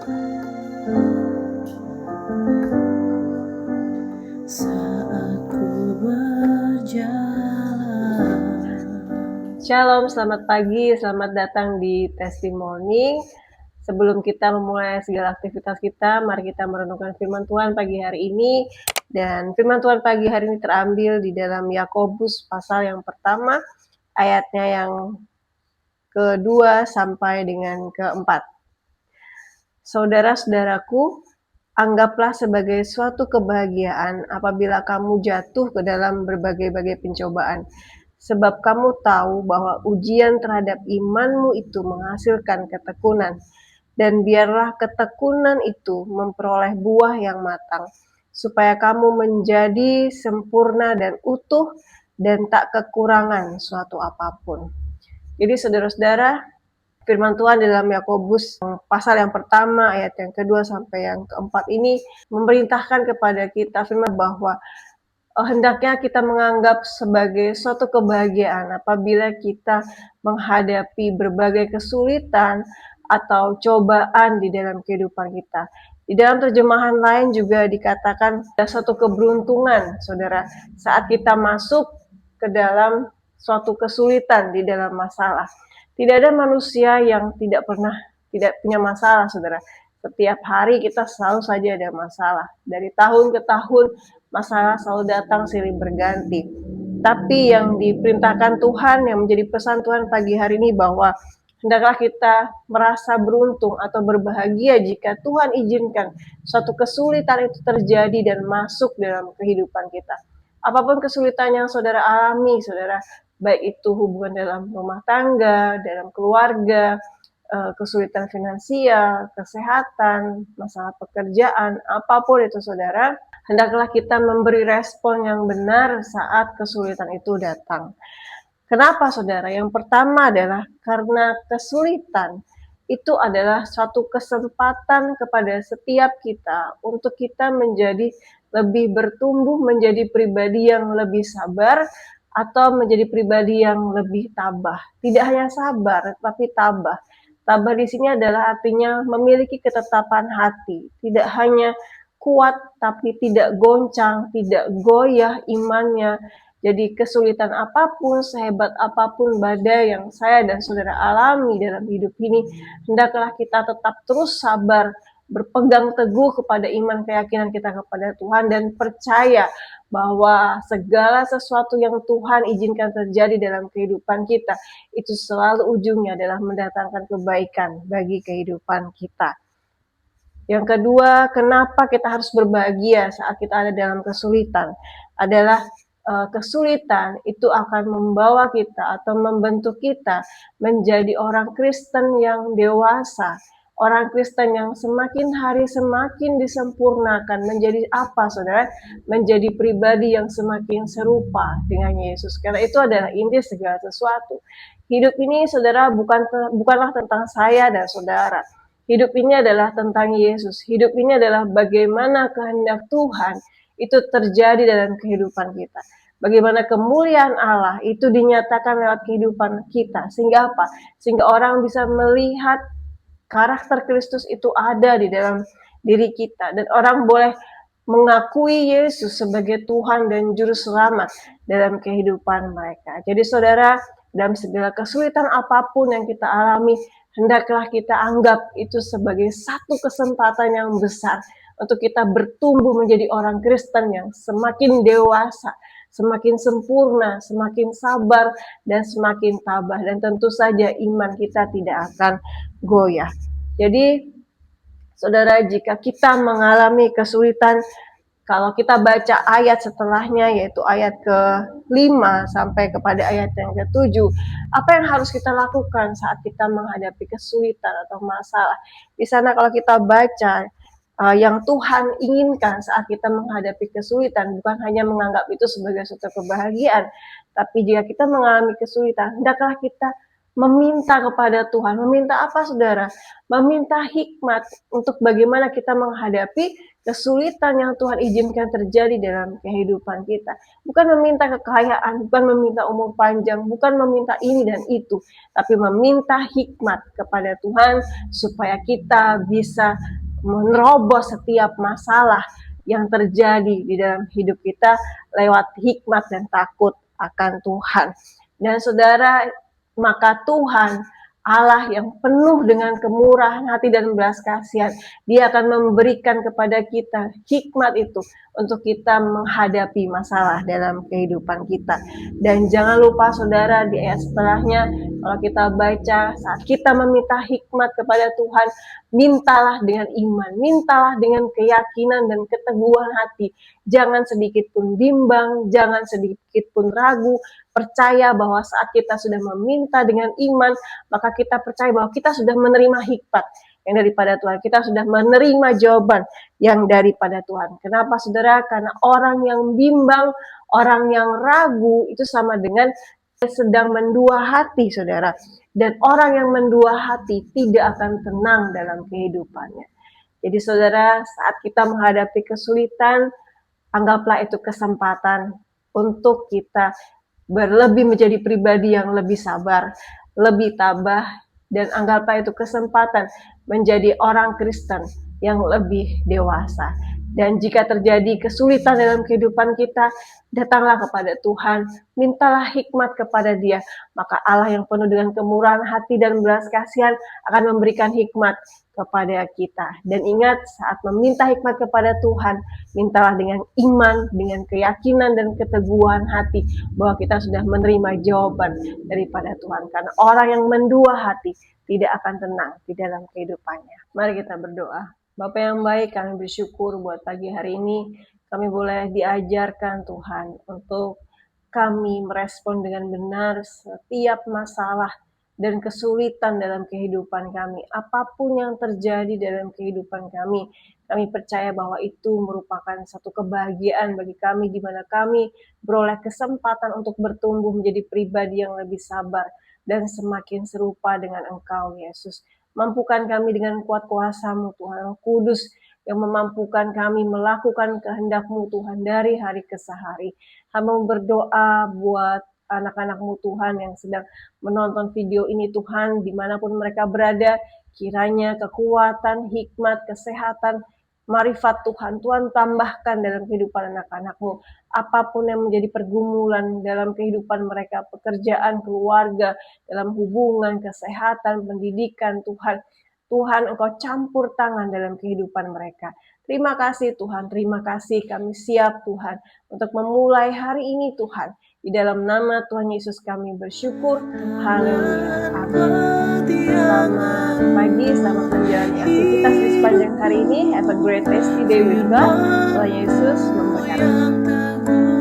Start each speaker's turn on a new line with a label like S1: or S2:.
S1: saat ku berjalan.
S2: Shalom, selamat pagi, selamat datang di Testimoni. Sebelum kita memulai segala aktivitas kita, mari kita merenungkan firman Tuhan pagi hari ini. Dan firman Tuhan pagi hari ini terambil di dalam Yakobus pasal yang pertama, ayatnya yang kedua sampai dengan keempat. Saudara-saudaraku, anggaplah sebagai suatu kebahagiaan apabila kamu jatuh ke dalam berbagai-bagai pencobaan. Sebab kamu tahu bahwa ujian terhadap imanmu itu menghasilkan ketekunan. Dan biarlah ketekunan itu memperoleh buah yang matang, supaya kamu menjadi sempurna dan utuh dan tak kekurangan suatu apapun. Jadi saudara-saudara, firman Tuhan di dalam Yakobus pasal yang pertama ayat yang kedua sampai yang keempat ini memerintahkan kepada kita firman bahwa hendaknya kita menganggap sebagai suatu kebahagiaan apabila kita menghadapi berbagai kesulitan atau cobaan di dalam kehidupan kita. Di dalam terjemahan lain juga dikatakan ada suatu keberuntungan, saudara, saat kita masuk ke dalam suatu kesulitan di dalam masalah. Tidak ada manusia yang tidak punya masalah, saudara. Setiap hari kita selalu saja ada masalah. Dari tahun ke tahun, masalah selalu datang silih berganti. Tapi yang diperintahkan Tuhan, yang menjadi pesan Tuhan pagi hari ini bahwa hendaklah kita merasa beruntung atau berbahagia jika Tuhan izinkan suatu kesulitan itu terjadi dan masuk dalam kehidupan kita. Apapun kesulitan yang saudara alami, saudara, baik itu hubungan dalam rumah tangga, dalam keluarga, kesulitan finansial, kesehatan, masalah pekerjaan, apapun itu saudara, hendaklah kita memberi respon yang benar saat kesulitan itu datang. Kenapa saudara? Yang pertama adalah karena kesulitan itu adalah suatu kesempatan kepada setiap kita untuk kita menjadi lebih bertumbuh, menjadi pribadi yang lebih sabar, atau menjadi pribadi yang lebih tabah. Tidak hanya sabar, tapi tabah. Tabah di sini adalah artinya memiliki ketetapan hati, tidak hanya kuat tapi tidak goncang, tidak goyah imannya. Jadi kesulitan apapun, sehebat apapun badai yang saya dan saudara alami dalam hidup ini, hendaklah kita tetap terus sabar, berpegang teguh kepada iman keyakinan kita kepada Tuhan dan percaya bahwa segala sesuatu yang Tuhan izinkan terjadi dalam kehidupan kita itu selalu ujungnya adalah mendatangkan kebaikan bagi kehidupan kita. Yang kedua, kenapa kita harus berbahagia saat kita ada dalam kesulitan adalah kesulitan itu akan membawa kita atau membentuk kita menjadi orang Kristen yang dewasa, orang Kristen yang semakin hari semakin disempurnakan. Menjadi apa, saudara? Menjadi pribadi yang semakin serupa dengan Yesus. Karena itu adalah inti segala sesuatu. Hidup ini, saudara, bukanlah tentang saya dan saudara. Hidup ini adalah tentang Yesus. Hidup ini adalah bagaimana kehendak Tuhan itu terjadi dalam kehidupan kita. Bagaimana kemuliaan Allah itu dinyatakan lewat kehidupan kita. Sehingga apa? Sehingga orang bisa melihat karakter Kristus itu ada di dalam diri kita. Dan orang boleh mengakui Yesus sebagai Tuhan dan Juru Selamat dalam kehidupan mereka. Jadi saudara, dalam segala kesulitan apapun yang kita alami, hendaklah kita anggap itu sebagai satu kesempatan yang besar untuk kita bertumbuh menjadi orang Kristen yang semakin dewasa, semakin sempurna, semakin sabar, dan semakin tabah. Dan tentu saja iman kita tidak akan goyah. Jadi, saudara, jika kita mengalami kesulitan, kalau kita baca ayat setelahnya, yaitu ayat ke-5 sampai kepada ayat yang ke-7, apa yang harus kita lakukan saat kita menghadapi kesulitan atau masalah? Di sana kalau kita baca, yang Tuhan inginkan saat kita menghadapi kesulitan, bukan hanya menganggap itu sebagai suatu kebahagiaan, tapi jika kita mengalami kesulitan, hendaklah kita meminta kepada Tuhan. Meminta apa, saudara? Meminta hikmat untuk bagaimana kita menghadapi kesulitan yang Tuhan izinkan terjadi dalam kehidupan kita. Bukan meminta kekayaan, bukan meminta umur panjang, bukan meminta ini dan itu, tapi meminta hikmat kepada Tuhan supaya kita bisa menerobos setiap masalah yang terjadi di dalam hidup kita lewat hikmat dan takut akan Tuhan. Dan saudara, maka Tuhan Allah yang penuh dengan kemurahan hati dan belas kasihan, Dia akan memberikan kepada kita hikmat itu untuk kita menghadapi masalah dalam kehidupan kita. Dan jangan lupa saudara, di ayat setelahnya kalau kita baca, saat kita meminta hikmat kepada Tuhan, mintalah dengan iman, mintalah dengan keyakinan dan keteguhan hati. Jangan sedikit pun bimbang, jangan sedikit pun ragu. Percaya bahwa saat kita sudah meminta dengan iman, maka kita percaya bahwa kita sudah menerima hikmat yang daripada Tuhan. Kita sudah menerima jawaban yang daripada Tuhan. Kenapa saudara? Karena orang yang bimbang, orang yang ragu itu sama dengan sedang mendua hati saudara. Dan orang yang mendua hati tidak akan tenang dalam kehidupannya. Jadi saudara, saat kita menghadapi kesulitan, anggaplah itu kesempatan untuk kita berlebih menjadi pribadi yang lebih sabar, lebih tabah, dan anggaplah itu kesempatan menjadi orang Kristen yang lebih dewasa. Dan jika terjadi kesulitan dalam kehidupan kita, datanglah kepada Tuhan, mintalah hikmat kepada Dia, maka Allah yang penuh dengan kemurahan hati dan belas kasihan akan memberikan hikmat kepada kita. Dan ingat, saat meminta hikmat kepada Tuhan, mintalah dengan iman, dengan keyakinan dan keteguhan hati bahwa kita sudah menerima jawaban daripada Tuhan. Karena orang yang mendua hati tidak akan tenang di dalam kehidupannya. Mari kita berdoa. Bapa yang baik, kami bersyukur buat pagi hari ini. Kami boleh diajarkan Tuhan untuk kami merespon dengan benar setiap masalah dan kesulitan dalam kehidupan kami. Apapun yang terjadi dalam kehidupan kami percaya bahwa itu merupakan satu kebahagiaan bagi kami, di mana kami beroleh kesempatan untuk bertumbuh menjadi pribadi yang lebih sabar dan semakin serupa dengan Engkau, Yesus. Mampukan kami dengan kuat kuasa-Mu, Tuhan Kudus, yang memampukan kami melakukan kehendak-Mu, Tuhan, dari hari ke hari. Hamba berdoa buat anak-anak-Mu, Tuhan, yang sedang menonton video ini, Tuhan, dimanapun mereka berada, kiranya kekuatan, hikmat, kesehatan, marifat Tuhan tambahkan dalam kehidupan anak-anak-Mu. Apapun yang menjadi pergumulan dalam kehidupan mereka, pekerjaan, keluarga, dalam hubungan, kesehatan, pendidikan, Tuhan Engkau campur tangan dalam kehidupan mereka. Terima kasih Tuhan, terima kasih, kami siap Tuhan untuk memulai hari ini Tuhan. Di dalam nama Tuhan Yesus kami bersyukur. Haleluya. Amin. Selamat pagi, selamat menjalani aktivitas di sepanjang hari ini. Have a great tasty day with God. Tuhan Yesus memberkati.